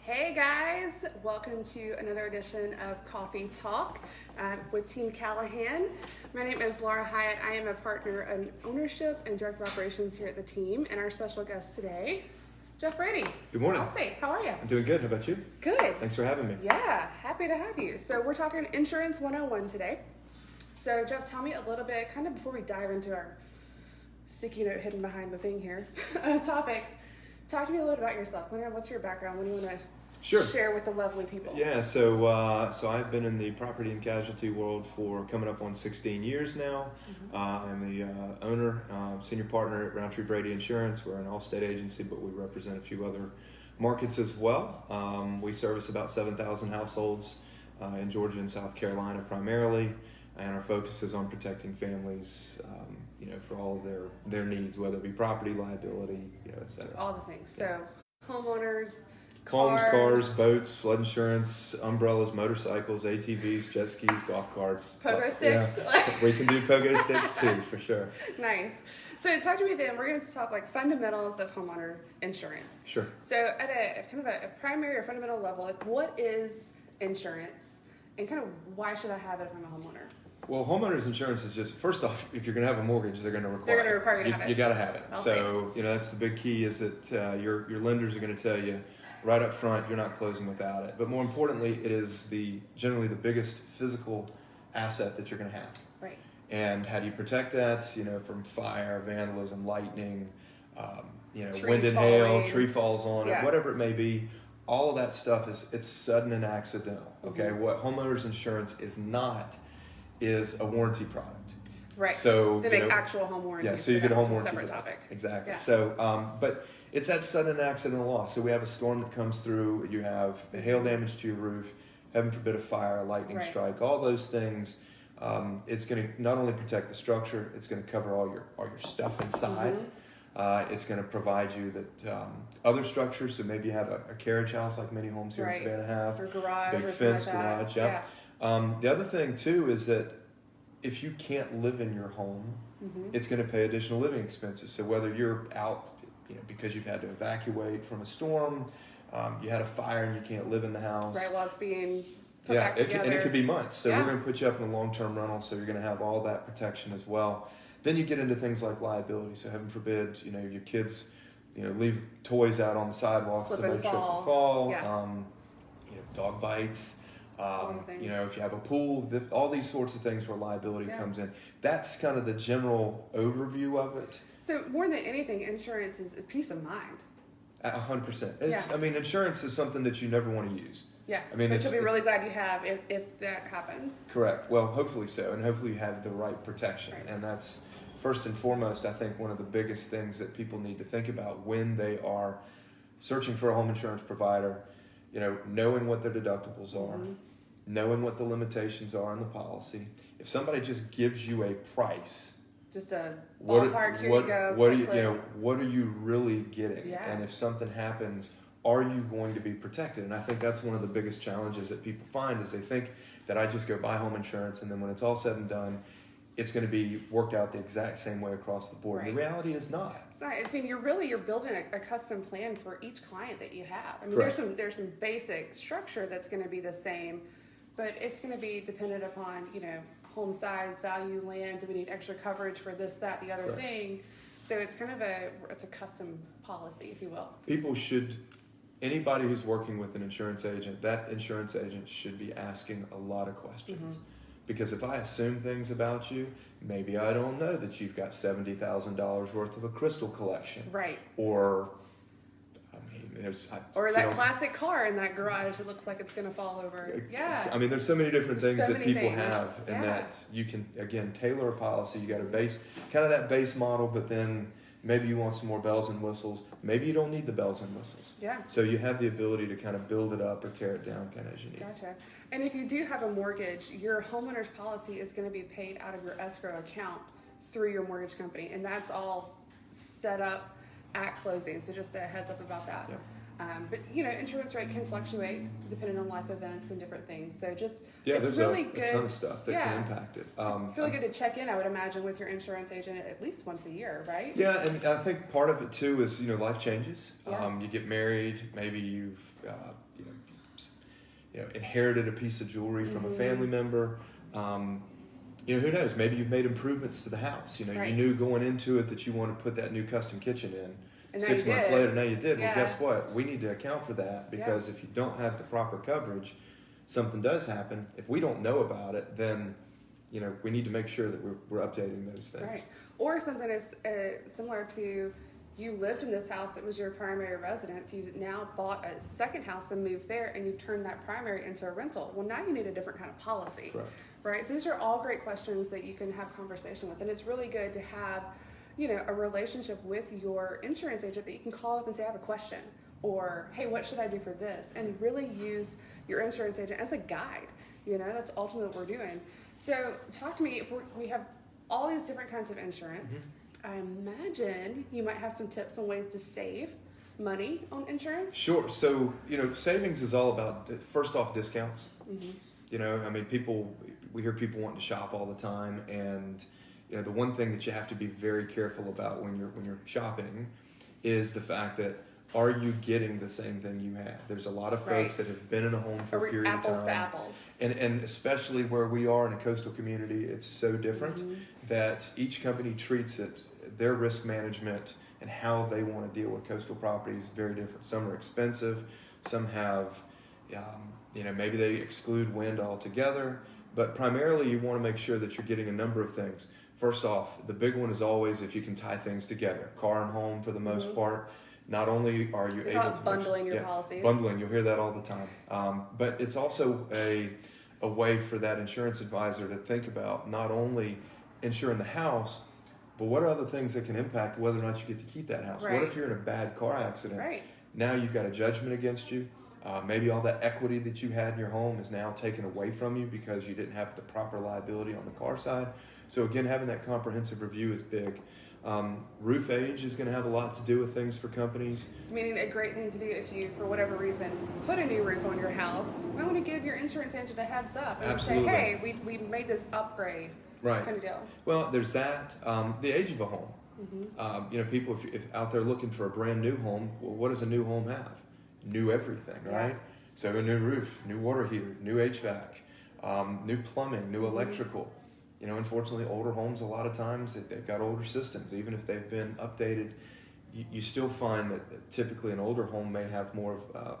Hey guys, welcome to another edition of Coffee Talk with Team Callahan. My name is Laura Hyatt. I am a partner in ownership and director of operations here at the team, and our special guest today, Jeff Brady. Good morning. Allstate, how are you? I'm doing good. How about you? Good. Thanks for having me. Yeah, happy to have you. So we're talking Insurance 101 today. So Jeff, tell me a little bit, kind of before we dive into our sticky note hidden behind the thing here, topics. Talk to me a little bit about yourself. What's your background? What do you want to share with the lovely people? Yeah, so I've been in the property and casualty world for coming up on 16 years now. I'm the owner, senior partner at Rountree, Brady Insurance. We're an Allstate agency, but we represent a few other markets as well. We service about 7,000 households in Georgia and South Carolina primarily, and our focus is on protecting families, for all of their needs, whether it be property, liability, et cetera. All the things. Yeah. So homeowners, homes, cars, boats, flood insurance, umbrellas, motorcycles, ATVs, jet skis, golf carts. Pogo sticks. Yeah. We can do pogo sticks too, for sure. Nice. So talk to me then. We're going to talk like fundamentals of homeowner insurance. Sure. So at a kind of a primary or fundamental level, like what is insurance and kind of why should I have it if I'm a homeowner? Well, homeowners insurance is just, first off, if you're going to have a mortgage, they're going to require you to have it. You got to have it. So, that's the big key is that your lenders are going to tell you right up front, you're not closing without it. But more importantly, it is generally the biggest physical asset that you're going to have. Right. And how do you protect that, from fire, vandalism, lightning, Trees wind and falling. hail, tree falls on it, whatever it may be. All of that stuff it's sudden and accidental. Okay. What homeowners insurance is not is a warranty product. Right. So they make actual home warranties. Yeah, so you get a home warranty. Separate topic. Exactly. Yeah. So, but it's that sudden accidental loss. So we have a storm that comes through. You have hail damage to your roof. Heaven forbid a fire, a lightning strike. All those things. It's going to not only protect the structure. It's going to cover all your stuff inside. It's going to provide you that other structures. So maybe you have a carriage house like many homes here in Savannah have. Or garage. Big or fence, like that. garage. Yeah. The other thing too is that if you can't live in your home, it's going to pay additional living expenses. So whether you're out, because you've had to evacuate from a storm, you had a fire and you can't live in the house. Right, while it's being put back together. And it could be months. So we're going to put you up in a long-term rental, so you're going to have all that protection as well. Then you get into things like liability. So heaven forbid, your kids, leave toys out on the sidewalk, Slip somebody and trip and fall. fall. Yeah. Dog bites. If you have a pool, all these sorts of things where liability comes in. That's kind of the general overview of it. So more than anything, insurance is a peace of mind. 100%. Insurance is something that you never want to use. Yeah. Which you'll be really glad you have if that happens. Correct. Well, hopefully so, and hopefully you have the right protection. Right. And that's first and foremost, I think, one of the biggest things that people need to think about when they are searching for a home insurance provider. Knowing what their deductibles are, knowing what the limitations are in the policy. If somebody just gives you a price, just a ballpark, here you go. What are you really getting? Yeah. And if something happens, are you going to be protected? And I think that's one of the biggest challenges that people find is they think that I just go buy home insurance and then when it's all said and done, it's going to be worked out the exact same way across the board. Right. The reality is not. It's not. You're building a custom plan for each client that you have. There's some basic structure that's going to be the same, but it's going to be dependent upon home size, value, land. Do we need extra coverage for this, that, the other thing? So it's kind of a custom policy, if you will. Anybody who's working with an insurance agent, that insurance agent should be asking a lot of questions. Because if I assume things about you, maybe I don't know that you've got $70,000 worth of a crystal collection. Right. Or, Or that classic car in that garage that looks like it's going to fall over. Yeah. There's so many different things that people have. And that you can, again, tailor a policy. You got that base model, but then maybe you want some more bells and whistles. Maybe you don't need the bells and whistles. Yeah. So you have the ability to kind of build it up or tear it down kind of as you need. Gotcha. And if you do have a mortgage, your homeowner's policy is going to be paid out of your escrow account through your mortgage company. And that's all set up at closing. So just a heads up about that. Yep. But insurance rate can fluctuate depending on life events and different things. So just Yeah, it's there's really a good. ton of stuff that can impact it. It's really good to check in, I would imagine, with your insurance agent at least once a year, right? Yeah, and I think part of it too is life changes. Yeah. You get married, maybe you've inherited a piece of jewelry from a family member. Who knows? Maybe you've made improvements to the house. Right. You knew going into it that you want to put that new custom kitchen in. And now 6 you months did. later, now you did. Yeah. Well, guess what? We need to account for that because if you don't have the proper coverage, something does happen. If we don't know about it, then we need to make sure that we're updating those things. Right. Or something is similar to, you lived in this house, it was your primary residence, you now bought a second house and moved there, and you've turned that primary into a rental. Well, now you need a different kind of policy. Correct. Right? So these are all great questions that you can have conversation with, and it's really good to have a relationship with your insurance agent that you can call up and say, I have a question, or hey, what should I do for this? And really use your insurance agent as a guide. That's ultimately what we're doing. So talk to me, if we have all these different kinds of insurance, I imagine you might have some tips on ways to save money on insurance. Sure. So, savings is all about, first off, discounts. We hear people wanting to shop all the time, and the one thing that you have to be very careful about when you're shopping is the fact that, are you getting the same thing you had? There's a lot of folks that have been in a home for a period of time. Apples to apples. And especially where we are in a coastal community, it's so different that each company treats it, their risk management and how they want to deal with coastal properties is very different. Some are expensive, some have, maybe they exclude wind altogether, but primarily you want to make sure that you're getting a number of things. First off, the big one is always if you can tie things together, car and home for the most part. Not only are you able to bundling your policies. Bundling, you'll hear that all the time. But it's also a way for that insurance advisor to think about not only insuring the house, but what are other things that can impact whether or not you get to keep that house? Right. What if you're in a bad car accident? Right. Now you've got a judgment against you. Maybe all that equity that you had in your home is now taken away from you because you didn't have the proper liability on the car side. So again, having that comprehensive review is big. Roof age is going to have a lot to do with things for companies. It's meaning a great thing to do if you, for whatever reason, put a new roof on your house. You might want to give your insurance agent a heads up and Absolutely. say, hey, we made this upgrade. Right. Kind of deal. Well, there's that. The age of a home. People if out there looking for a brand new home, well, what does a new home have? New everything, right? Yeah. So a new roof, new water heater, new HVAC, new plumbing, new electrical. Unfortunately, older homes, a lot of times, they've got older systems. Even if they've been updated, you still find that typically an older home may have more of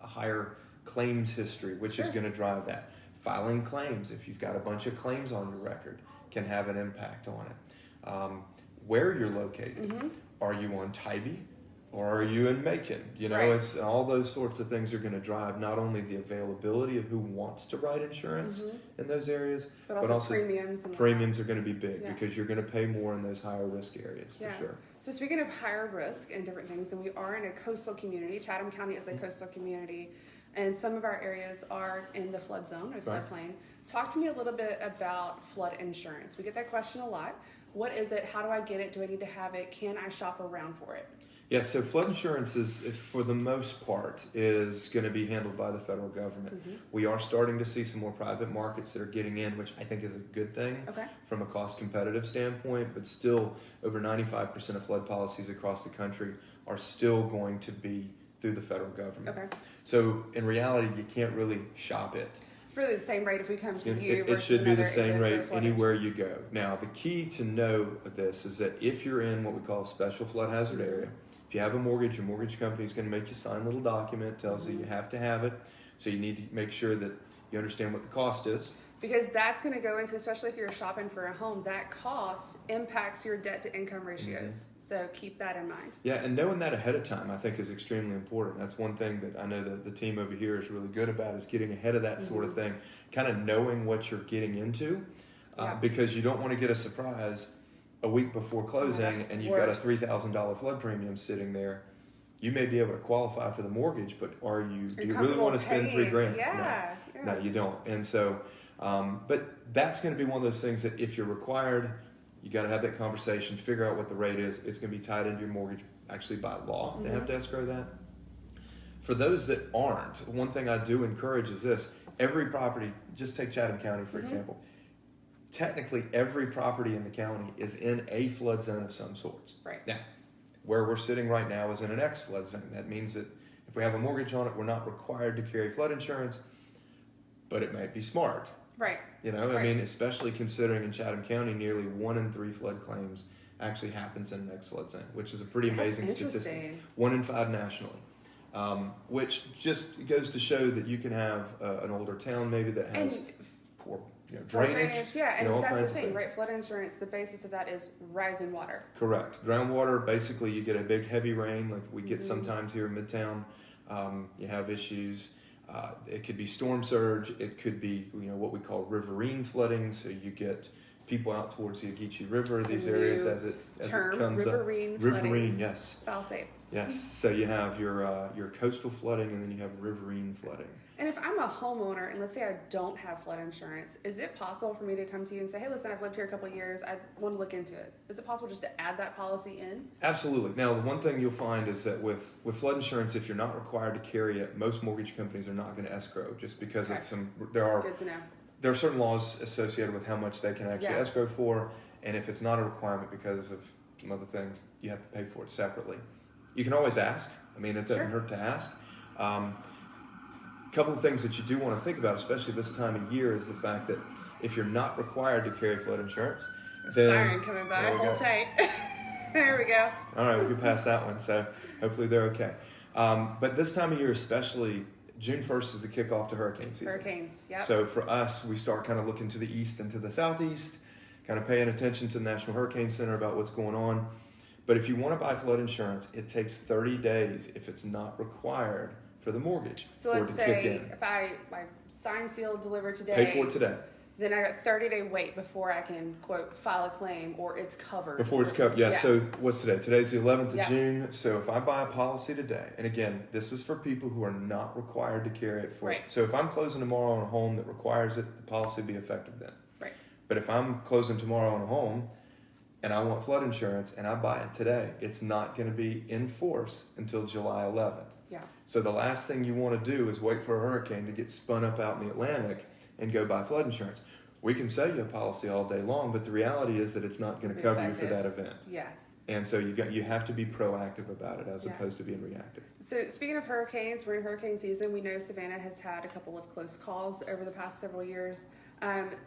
a higher claims history, which is going to drive that. Filing claims, if you've got a bunch of claims on your record, can have an impact on it. Where you're located. Are you on Tybee or are you in Macon? It's all those sorts of things are going to drive not only the availability of who wants to write insurance in those areas, but also premiums. And premiums are going to be big because you're going to pay more in those higher risk areas for sure. So speaking of higher risk and different things, and we are in a coastal community. Chatham County is a coastal community, and some of our areas are in the flood zone or floodplain. Talk to me a little bit about flood insurance. We get that question a lot. What is it? How do I get it? Do I need to have it? Can I shop around for it? Yeah, so flood insurance is, for the most part, is going to be handled by the federal government. We are starting to see some more private markets that are getting in, which I think is a good thing from a cost competitive standpoint, but still over 95% of flood policies across the country are still going to be through the federal government. So in reality, you can't really shop it. It's really the same rate if we come to you. It should be the same another rate agent for flood anywhere insurance. you go. Now, the key to know this is that if you're in what we call a special flood hazard area, if you have a mortgage, your mortgage company is going to make you sign a little document, tells you you have to have it. So you need to make sure that you understand what the cost is. Because that's going to go into, especially if you're shopping for a home, that cost impacts your debt to income ratios. So keep that in mind. Yeah, and knowing that ahead of time, I think, is extremely important. That's one thing that I know that the team over here is really good about, is getting ahead of that sort of thing, kind of knowing what you're getting into, because you don't want to get a surprise a week before closing and you've got a $3,000 flood premium sitting there. You may be able to qualify for the mortgage, but do you really want to spend $3,000? No, you don't. And so, but that's going to be one of those things that if you're required, you got to have that conversation, figure out what the rate is. It's going to be tied into your mortgage, actually by law. They have to escrow that. For those that aren't, one thing I do encourage is this. Every property, just take Chatham County for example, technically every property in the county is in a flood zone of some sorts. Right. Now, where we're sitting right now is in an X flood zone. That means that if we have a mortgage on it, we're not required to carry flood insurance, but it might be smart. Right. You know, I mean, especially considering in Chatham County, nearly 1 in 3 flood claims actually happens in an X flood zone, which is a pretty amazing statistic. 1 in 5 nationally. Which just goes to show that you can have an older town maybe that has poor drainage. Yeah, and all that's kinds the of thing, things. right? Flood insurance, the basis of that is rising water. Correct. Groundwater, basically you get a big heavy rain like we get sometimes here in Midtown. You have issues. It could be storm surge. It could be what we call riverine flooding. So you get people out towards the Ogeechee River, these areas as it comes riverine up. flooding. Riverine, yes. File safe. Yes. So you have your coastal flooding, and then you have riverine flooding. And if I'm a homeowner, and let's say I don't have flood insurance, is it possible for me to come to you and say, hey, listen, I've lived here a couple of years, I want to look into it? Is it possible just to add that policy in? Absolutely. Now, the one thing you'll find is that with flood insurance, if you're not required to carry it, most mortgage companies are not going to escrow just because Okay. there are Good to know. there are certain laws associated with how much they can actually escrow for, and if it's not a requirement because of some other things, you have to pay for it separately. You can always ask. I mean, it doesn't hurt to ask. Couple of things that you do want to think about, especially this time of year, is the fact that if you're not required to carry flood insurance, then Siren coming by, hold tight. There we go. All right, we can pass that one, so hopefully they're okay. But this time of year especially, June 1st is the kickoff to hurricane season. Hurricanes, yep. So for us, we start kind of looking to the east and to the southeast, kind of paying attention to the National Hurricane Center about what's going on. But if you want to buy flood insurance, it takes 30 days if it's not required for the mortgage. So let's say if I sign, seal, deliver today. Pay for it today. Then I got 30-day wait before I can, quote, file a claim or it's covered. Before it's covered, yeah. So what's today? Today's the 11th of June. So if I buy a policy today, and again, this is for people who are not required to carry it for. Right. So if I'm closing tomorrow on a home that requires it, the policy will be effective then. Right. But if I'm closing tomorrow on a home and I want flood insurance and I buy it today, it's not going to be in force until July 11th. Yeah. So the last thing you want to do is wait for a hurricane to get spun up out in the Atlantic and go buy flood insurance. We can sell you a policy all day long, but the reality is that it's not going to cover you for that event. Yeah. And so you have to be proactive about it as opposed to being reactive. So speaking of hurricanes, we're in hurricane season. We know Savannah has had a couple of close calls over the past several years.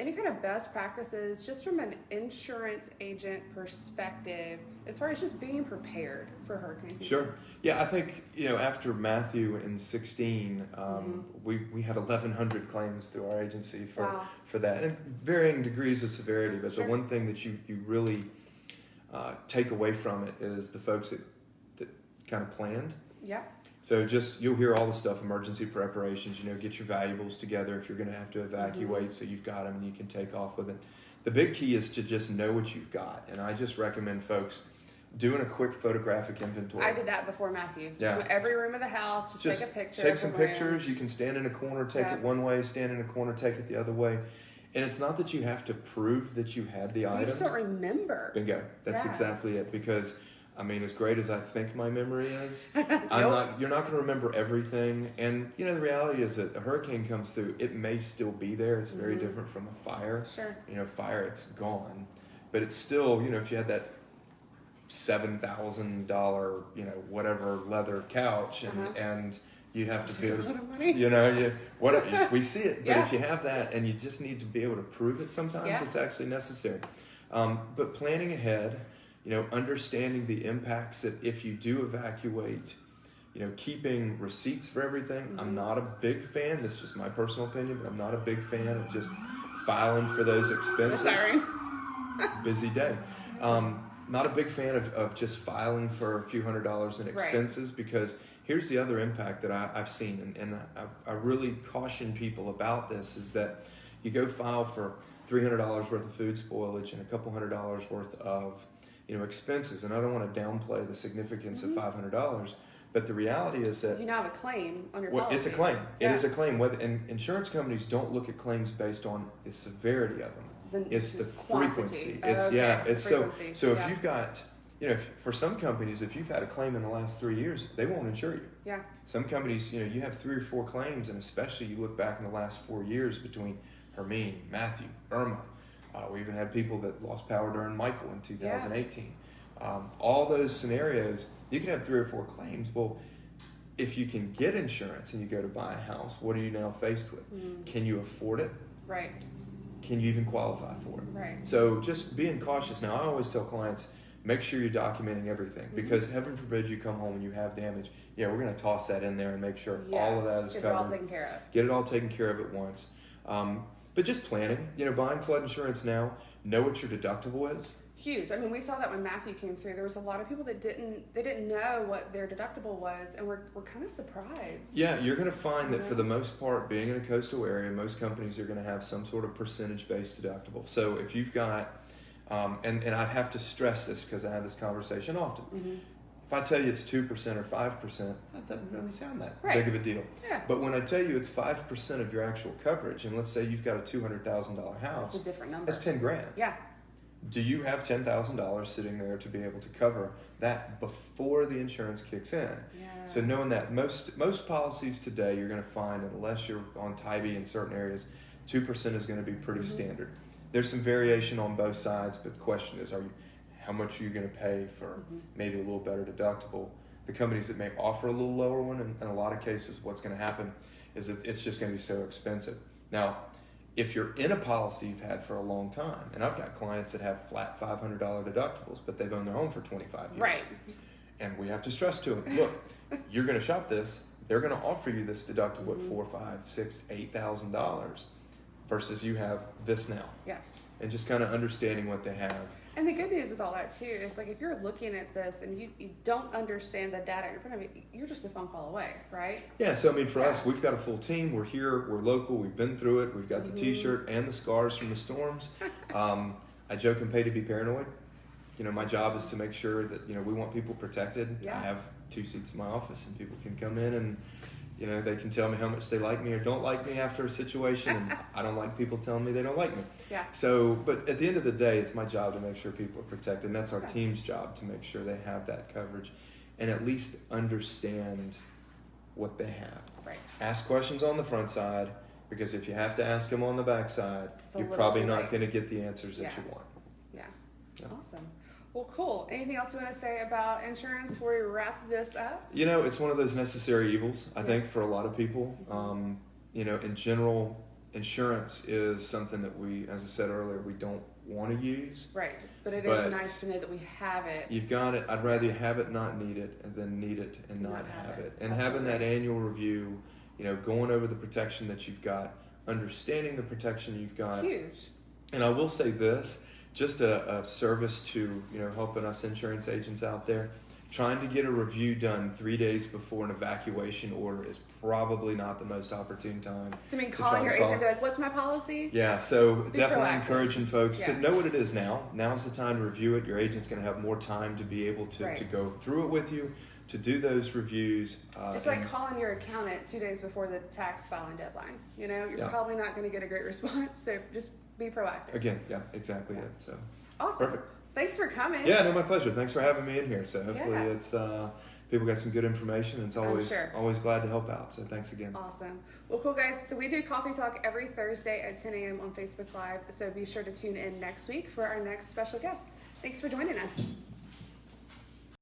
Any kind of best practices, just from an insurance agent perspective, as far as just being prepared for hurricane season? Sure. Yeah, I think, after Matthew in 16, we had 1,100 claims through our agency for that, and varying degrees of severity. But the one thing that you really take away from it is the folks that kind of planned. Yeah. So you'll hear all the stuff, emergency preparations, get your valuables together if you're going to have to evacuate, so you've got them and you can take off with it. The big key is to just know what you've got. And I just recommend folks doing a quick photographic inventory. I did that before Matthew. Yeah. Just every room of the house, just take a picture. Take some pictures. You can stand in a corner, take it one way, stand in a corner, take it the other way. And it's not that you have to prove that you had the items. You just don't remember. Bingo. That's exactly it. Because as great as I think my memory is, you're not going to remember everything. And, the reality is that a hurricane comes through, it may still be there. It's very different from a fire. Sure. Fire, it's gone. But it's still, if you had that $7,000, whatever leather couch and you have to be able to, we see it. But if you have that and you just need to be able to prove it sometimes, it's actually necessary. But planning ahead, understanding the impacts that if you do evacuate, keeping receipts for everything. I'm not a big fan, this is just my personal opinion, but I'm not a big fan of just filing for those expenses. Busy day. Not a big fan of just filing for a few $100s in expenses, because here's the other impact that I've seen, and I really caution people about this, is that you go file for $300 worth of food spoilage and a couple $100s worth of expenses, and I don't want to downplay the significance of $500, but the reality is that you now have a claim on your policy. It's a claim. It is a claim. And insurance companies don't look at claims based on the severity of them. It's the frequency. It's frequency. So if you've got for some companies, if you've had a claim in the last 3 years, they won't insure you. Yeah. Some companies, you have 3 or 4 claims, and especially you look back in the last 4 years between Hermine, Matthew, Irma. We even had people that lost power during Michael in 2018. All those scenarios, you can have 3 or 4 claims. Well, if you can get insurance and you go to buy a house, what are you now faced with? Can you afford it? Right. Can you even qualify for it? Right. So just being cautious. Now, I always tell clients, make sure you're documenting everything, because heaven forbid you come home and you have damage. Yeah, we're going to toss that in there and make sure all of that is covered. Get it all taken care of. Get it all taken care of at once. But just planning, buying flood insurance now, know what your deductible is. Huge. I mean, we saw that when Matthew came through. There was a lot of people that didn't know what their deductible was, and we're kind of surprised. Yeah, you're going to find that for the most part, being in a coastal area, most companies are going to have some sort of percentage-based deductible. So if you've got, and I have to stress this because I have this conversation often. If I tell you it's 2% or 5%, that doesn't really sound that big of a deal. Yeah. But when I tell you it's 5% of your actual coverage, and let's say you've got a $200,000 house, it's a different number. That's $10,000. Yeah. Do you have $10,000 sitting there to be able to cover that before the insurance kicks in? Yeah. So knowing that most policies today, you're going to find, unless you're on Tybee in certain areas, 2% is going to be pretty standard. There's some variation on both sides, but the question is, how much are you going to pay for maybe a little better deductible? The companies that may offer a little lower one, in a lot of cases, what's going to happen is that it's just going to be so expensive. Now, if you're in a policy you've had for a long time, and I've got clients that have flat $500 deductibles, but they've owned their home for 25 years. Right. And we have to stress to them, look, you're going to shop this. They're going to offer you this deductible at $4,000, $5,000, $6,000, $8,000 versus you have this now. Yeah. And just kind of understanding what they have. And the good news with all that too is, like, if you're looking at this and you don't understand the data in front of you, you're just a phone call away, right? Yeah, so I mean, for us, we've got a full team. We're here, we're local, we've been through it. We've got the t-shirt and the scars from the storms. I joke and pay to be paranoid. My job is to make sure that, we want people protected. Yeah. I have 2 seats in my office, and people can come in and, they can tell me how much they like me or don't like me after a situation, and I don't like people telling me they don't like me. Yeah. So, but at the end of the day, it's my job to make sure people are protected, and that's our team's job to make sure they have that coverage and at least understand what they have. Right. Ask questions on the front side, because if you have to ask them on the back side, you're little probably too not late. going to get the answers that you want. Yeah. Yeah. Awesome. Well, cool. Anything else you want to say about insurance before we wrap this up? It's one of those necessary evils, I think, for a lot of people. In general, insurance is something that we, as I said earlier, we don't want to use. Right. But it is nice to know that we have it. You've got it. I'd rather you have it, not need it, than need it and not have it. And having that annual review, going over the protection that you've got, understanding the protection you've got. Huge. And I will say this, just a service to, helping us insurance agents out there. Trying to get a review done 3 days before an evacuation order is probably not the most opportune time. So, calling your agent and be like, what's my policy? Yeah, so Be definitely proactive. encouraging folks to know what it is now. Now's the time to review it. Your agent's going to have more time to be able to go through it with you, to do those reviews. It's like calling your accountant 2 days before the tax filing deadline. You're probably not going to get a great response, so just be proactive. Again, exactly it. So awesome. Perfect. Thanks for coming. Yeah, no, my pleasure. Thanks for having me in here. So hopefully it's people got some good information, and it's always glad to help out. So thanks again. Awesome. Well, cool, guys. So we do Coffee Talk every Thursday at 10 a.m. on Facebook Live. So be sure to tune in next week for our next special guest. Thanks for joining us.